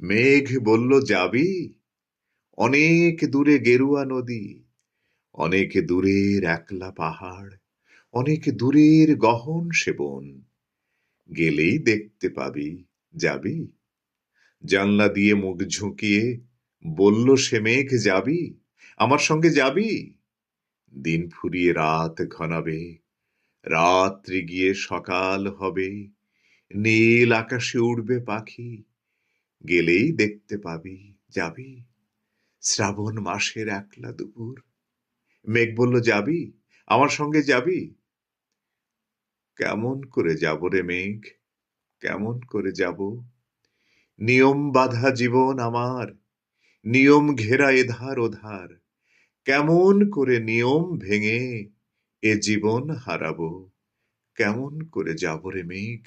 মেঘ বলল যাবি, অনেক দূরে গেরুয়া নদী, অনেক দূরের একলা পাহাড়, অনেক দূরের গহন সেবন, গেলেই দেখতে পাবি, যাবি? জানলা দিয়ে মুখ ঝুঁকিয়ে বলল সে মেঘ, যাবি, আমার সঙ্গে যাবি? দিন ফুরিয়ে রাত ঘনাবে, রাত্রি গিয়ে সকাল হবে, নীল আকাশে উড়বে পাখি, গেলেই দেখতে পাবি, যাবি? শ্রাবণ মাসের একলা দুপুর, মেঘ বলল যাবি, আমার সঙ্গে যাবি? কেমন করে যাব রে মেঘ, কেমন করে যাব? নিয়ম বাঁধা জীবন আমার, নিয়ম ঘেরা এধার ওধার, কেমন করে নিয়ম ভেঙে এ জীবন হারাবো? কেমন করে যাব রে মেঘ,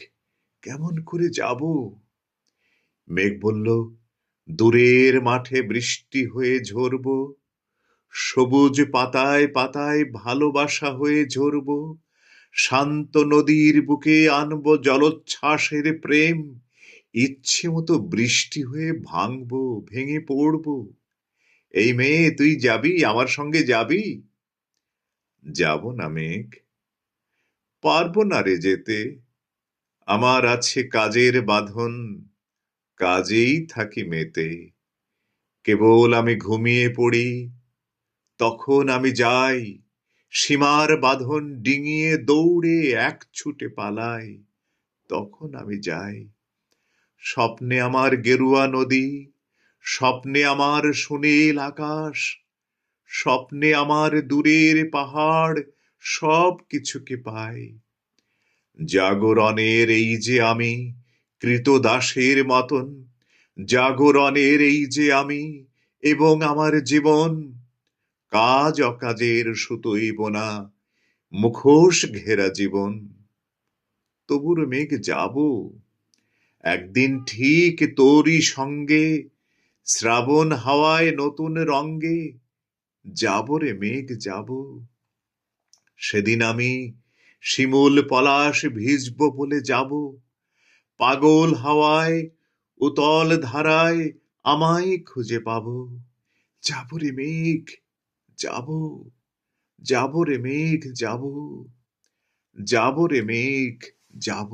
কেমন করে যাব? মেঘ বলল দূরের মাঠে বৃষ্টি হয়ে ঝরব, সবুজ পাতায় পাতায় ভালোবাসা হয়ে ঝরব, শান্ত নদীর বুকে আনব জলোচ্ছ্বাসের প্রেম, ইচ্ছে মতো বৃষ্টি হয়ে ভাঙবো, ভেঙে পড়বো। এই মেয়ে, তুই যাবি, আমার সঙ্গে যাবি? যাব না মেঘ, পারবো না রে যেতে, আমার আছে কাজের বাঁধন, কাজেই থাকি মেতে। কেবল আমি ঘুমিয়ে পড়ি, তখন আমি যাই, সীমার বাঁধন ডিঙিয়ে দৌড়ে এক ছুটে পালাই, তখন আমি যাই। স্বপ্নে আমার গেরুয়া নদী, স্বপ্নে আমার সুনীল আকাশ, স্বপ্নে আমার দূরের পাহাড়, সব কিছুকে পাই। জাগরণের এই যে আমি কৃতদাসের মতন, জাগরণের এই যে আমি এবং আমার জীবন, কাজ অকাজের সুতোই বোনা, মুখোশ ঘেরা জীবন। তবুর মেঘ যাব, একদিন ঠিক তোরই সঙ্গে, শ্রাবণ হাওয়ায় নতুন রঙ্গে, যাব রে মেঘ যাব। সেদিন আমি শিমুল পলাশ ভিজব বলে যাব, পাগল হাওয়ায় উতল ধারায় আমায় খুঁজে পাব। যাব রে মেঘ যাব, যাব রে মেঘ যাব, যাব রে মেঘ যাব।